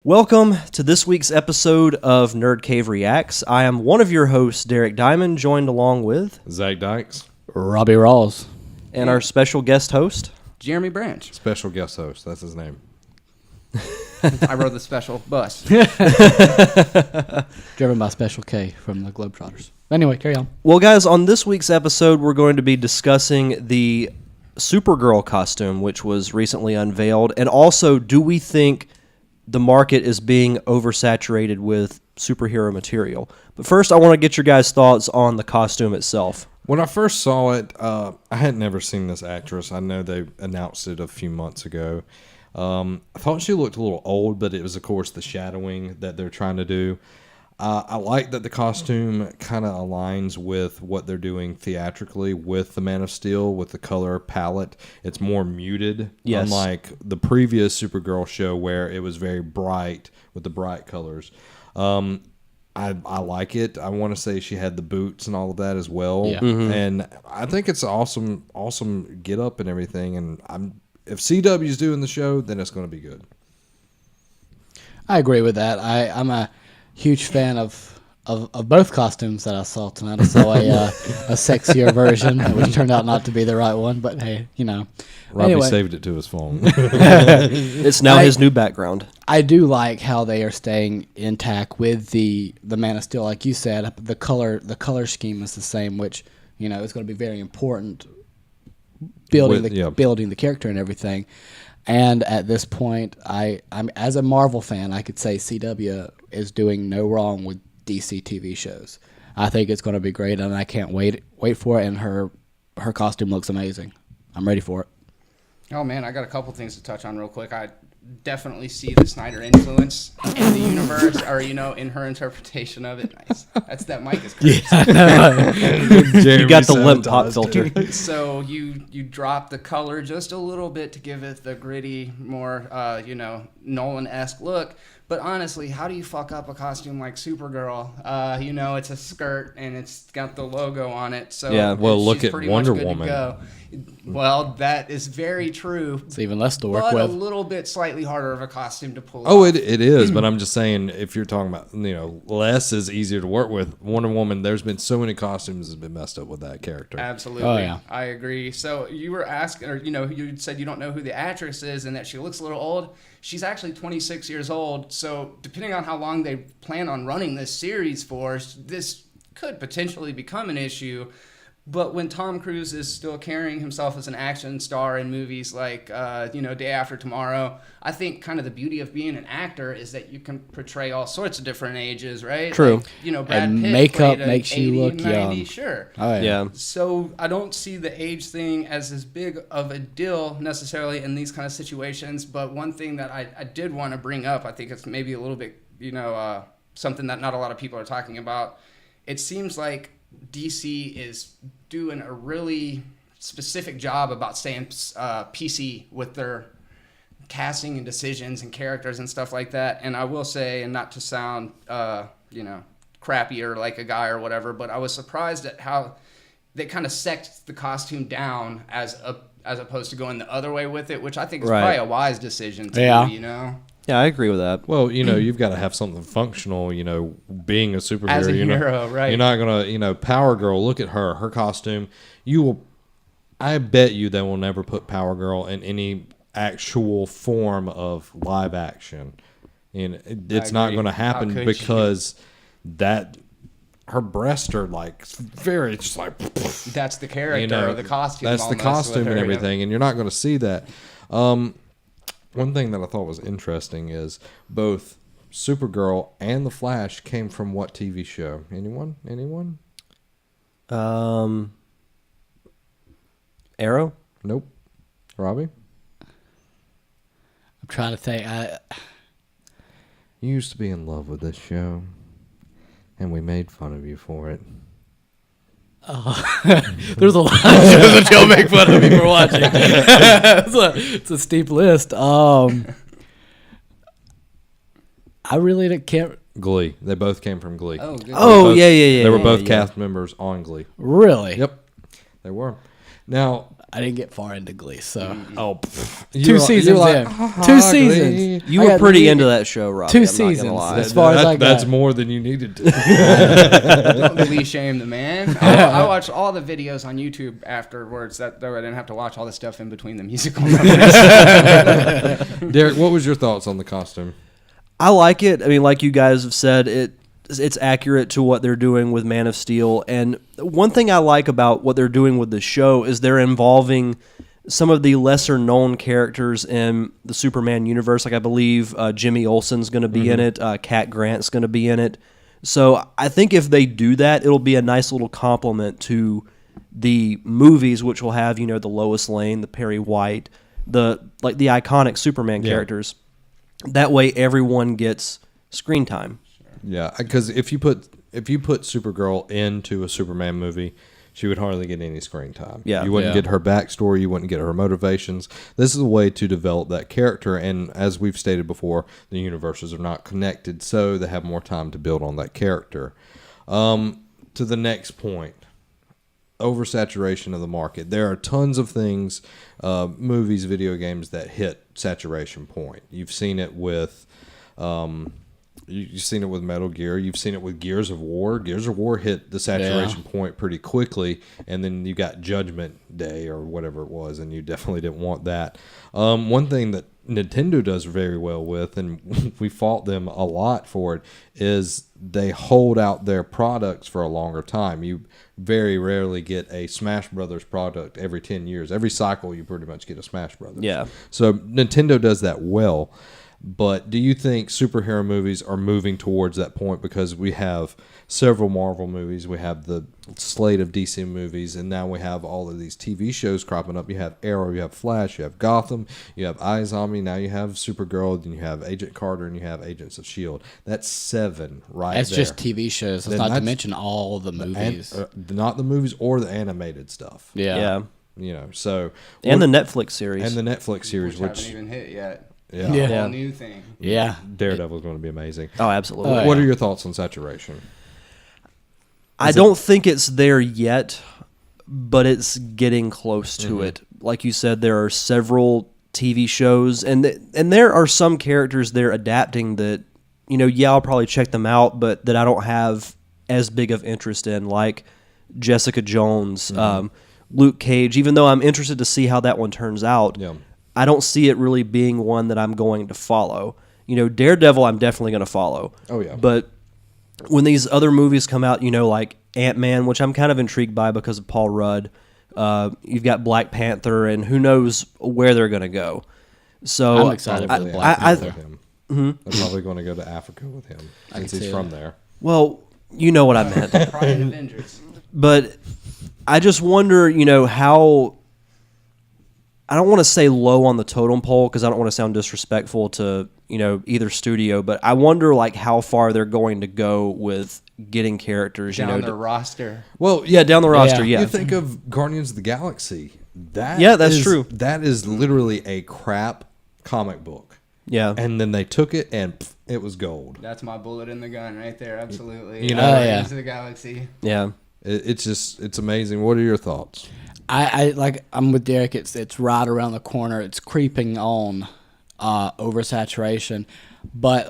Welcome to this week's episode of Nerd Cave Reacts. I am one of your hosts, Derek Diamond, joined along with Zach Dykes, Robbie Rawls, and our special guest host, Jeremy Branch. special guest host. That's his name. I rode the special bus. driven by Special K from the Globetrotters. Anyway, carry on. Well, guys, on this week's episode, we're going to be discussing the Supergirl costume, which was recently unveiled, and also, do we think the market is being oversaturated with superhero material? But first, I want to get your guys' thoughts on the costume itself. When I first saw it, I had never seen this actress. I know they announced it a few months ago. I thought she looked a little old, but it was, of course, the shadowing that they're trying to do. I like that the costume kind of aligns with what they're doing theatrically with the Man of Steel, with the color palette. It's more muted, yes, unlike the previous Supergirl show where it was very bright with the bright colors. I like it. I want to say she had the boots and all of that as well. Yeah. Mm-hmm. And I think it's awesome get up and everything. And if CW's doing the show, then it's going to be good. I agree with that. I'm a huge fan of both costumes that I saw tonight. I saw a sexier version, which turned out not to be the right one. But hey, you know. Robbie Anyway. saved it to his phone. It's now his new background. I do like how they are staying intact with the Man of Steel, like you said. The color scheme is the same, which is going to be very important building the character and everything. And at this point, I'm as a Marvel fan, I could say CW is doing no wrong with DC TV shows. I think it's going to be great, and I can't wait for it. And her costume looks amazing. I'm ready for it. Oh man, I got a couple things to touch on real quick. I definitely see the Snyder influence in the universe, or in her interpretation of it. Nice. That mic is crazy. You got the limp pop filter. So you drop the color just a little bit to give it the gritty, more Nolan-esque look. But honestly, how do you fuck up a costume like Supergirl? It's a skirt and it's got the logo on it. So yeah, well, look at pretty Wonder much good Woman. to go. Well, that is very true. It's even less to work But with. a little bit slightly harder of a costume to pull Oh, off. it is, but I'm just saying, if you're talking about, less is easier to work with. Wonder Woman, there's been so many costumes that's been messed up with that character. Absolutely. Oh, yeah. I agree. So you were asking, or you said you don't know who the actress is and that she looks a little old. She's actually 26 years old. So depending on how long they plan on running this series for, this could potentially become an issue. But when Tom Cruise is still carrying himself as an action star in movies like, Day After Tomorrow, I think kind of the beauty of being an actor is that you can portray all sorts of different ages, right? True. Like, Brad And Pitt makeup played makes you 80, look 90, young. Sure. Oh, Yeah. So I don't see the age thing as big of a deal necessarily in these kind of situations. But one thing that I did want to bring up, I think it's maybe a little bit, something that not a lot of people are talking about. It seems like DC is doing a really specific job about staying PC with their casting and decisions and characters and stuff like that. And I will say, and not to sound, crappy or like a guy or whatever, but I was surprised at how they kind of sect the costume down as opposed to going the other way with it, which I think is probably a wise decision to do, Yeah, I agree with that. Well, you've got to have something functional, being a superhero. As a hero, right. You're not going to, Power Girl, look at her costume. I bet you they will never put Power Girl in any actual form of live action. And it's not going to happen because her breasts are like very, just like, that's the character or the costume. That's the costume and everything. And you're not going to see that. One thing that I thought was interesting is both Supergirl and The Flash came from what TV show? Anyone? Arrow? Nope. Robbie? I'm trying to think. You used to be in love with this show, and we made fun of you for it. There's a lot of shows that y'all make fun of me for watching. It's a steep list. I really can't. Glee. They both came from Glee. Oh, good. Oh, Both- yeah. They were both yeah. cast members on Glee. Really? Yep, they were. Now, I didn't get far into Glee, so Oh, two seasons in. 2 seasons. you were pretty into that show, Robbie. 2 I'm not gonna seasons. lie. As far as I got. That's more than you needed to. Don't Glee shame the man. I watched all the videos on YouTube afterwards. Though I didn't have to watch all the stuff in between the musical numbers. Derek, what was your thoughts on the costume? I like it. I mean, like you guys have said, it's accurate to what they're doing with Man of Steel. And one thing I like about what they're doing with the show is they're involving some of the lesser known characters in the Superman universe. Like I believe Jimmy Olsen's going to be in it. Cat Grant's going to be in it. So I think if they do that, it'll be a nice little compliment to the movies, which will have, the Lois Lane, the Perry White, the iconic Superman characters. That way everyone gets screen time. Yeah, because if you put Supergirl into a Superman movie, she would hardly get any screen time. Yeah. You wouldn't get her backstory. You wouldn't get her motivations. This is a way to develop that character. And as we've stated before, the universes are not connected, so they have more time to build on that character. To the next point, oversaturation of the market. There are tons of things, movies, video games that hit saturation point. You've seen it with... You've seen it with Metal Gear. You've seen it with Gears of War. Gears of War hit the saturation point pretty quickly, and then you got Judgment Day or whatever it was, and you definitely didn't want that. One thing that Nintendo does very well with, and we fault them a lot for it, is they hold out their products for a longer time. You very rarely get a Smash Brothers product every 10 years. Every cycle, you pretty much get a Smash Brothers. Yeah. So Nintendo does that well. But do you think superhero movies are moving towards that point? Because we have several Marvel movies, we have the slate of DC movies, and now we have all of these TV shows cropping up. You have Arrow, you have Flash, you have Gotham, you have iZombie, now you have Supergirl, then you have Agent Carter, and you have Agents of S.H.I.E.L.D. That's 7 right That's there. just TV shows. That's not to mention all the movies. Not the movies or the animated stuff. Yeah. So... And the Netflix series. And the Netflix series, which haven't even hit yet. Yeah. A whole new thing. Yeah. Daredevil's going to be amazing. Oh, absolutely. What are your thoughts on saturation? I don't think it's there yet, but it's getting close to it. Like you said, there are several TV shows, and there are some characters they're adapting that, I'll probably check them out, but that I don't have as big of interest in, like Jessica Jones, Luke Cage, even though I'm interested to see how that one turns out. Yeah. I don't see it really being one that I'm going to follow. Daredevil, I'm definitely going to follow. Oh, yeah. But when these other movies come out, like Ant-Man, which I'm kind of intrigued by because of Paul Rudd, you've got Black Panther, and who knows where they're going to go. So I'm excited for Black Panther. I'm probably going to go to Africa with him since he's from there. Well, you know what I meant. Pride Avengers. But I just wonder, how... I don't want to say low on the totem pole because I don't want to sound disrespectful to, either studio, but I wonder how far they're going to go with getting characters, Down the roster. Well, yeah, down the roster, yeah. You think of Guardians of the Galaxy. That's true. That is literally a crap comic book. Yeah. And then they took it and it was gold. That's my bullet in the gun right there. Absolutely. Guardians of the Galaxy. Yeah. It's amazing. What are your thoughts? I'm with Derek. It's right around the corner. It's creeping on oversaturation, but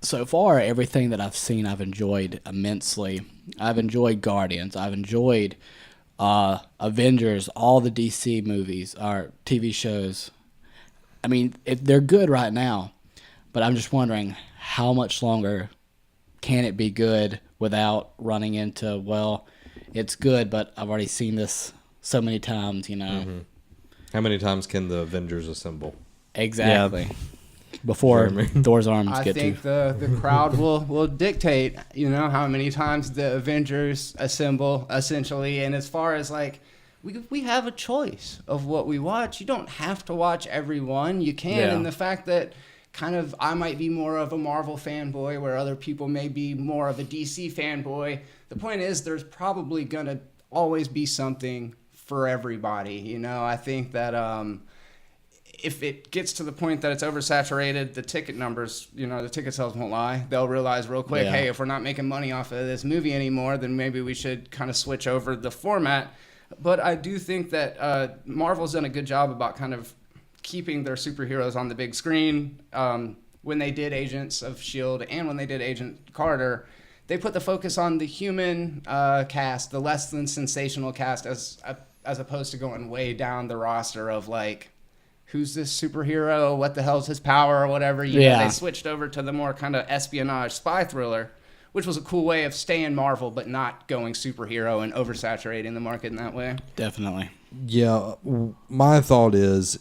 so far everything that I've seen I've enjoyed immensely. I've enjoyed Guardians. I've enjoyed Avengers. All the DC movies or TV shows. I mean, they're good right now, but I'm just wondering how much longer can it be good without running into it's good, but I've already seen this so many times, How many times can the Avengers assemble? Exactly. Before Thor's arms I get think to. the crowd will dictate, how many times the Avengers assemble, essentially. And as far as we have a choice of what we watch. You don't have to watch every one. You can. Yeah. And the fact that I might be more of a Marvel fanboy where other people may be more of a DC fanboy. The point is there's probably going to always be something for everybody. I think that if it gets to the point that it's oversaturated, the ticket numbers, the ticket sales won't lie. They'll realize real quick, hey, if we're not making money off of this movie anymore, then maybe we should kind of switch over the format. But I do think that Marvel's done a good job about kind of keeping their superheroes on the big screen. When they did Agents of S.H.I.E.L.D. and when they did Agent Carter, they put the focus on the human cast, the less than sensational cast, as opposed to going way down the roster of like, who's this superhero? What the hell's his power or whatever? You know, they switched over to the more kind of espionage spy thriller, which was a cool way of staying Marvel but not going superhero and oversaturating the market in that way. Definitely. Yeah, my thought is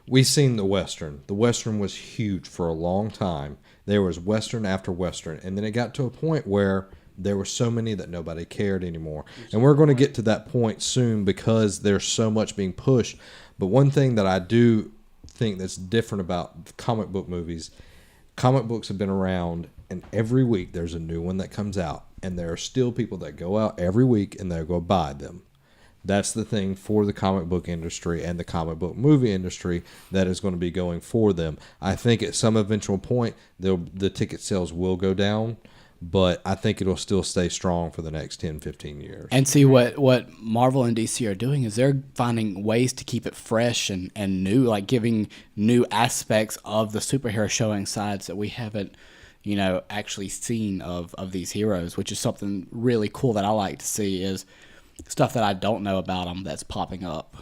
we've seen the Western. The Western was huge for a long time. There was Western after Western, and then it got to a point where there were so many that nobody cared anymore. And we're going to get to that point soon because there's so much being pushed. But one thing that I do think that's different about comic book movies, comic books have been around, and every week there's a new one that comes out. And there are still people that go out every week and they'll go buy them. That's the thing for the comic book industry and the comic book movie industry that is going to be going for them. I think at some eventual point, the ticket sales will go down, but I think it'll still stay strong for the next 10, 15 years. And see what Marvel and DC are doing is they're finding ways to keep it fresh and new, like giving new aspects of the superhero showing sides that we haven't, actually seen of these heroes, which is something really cool that I like to see is stuff that I don't know about them that's popping up.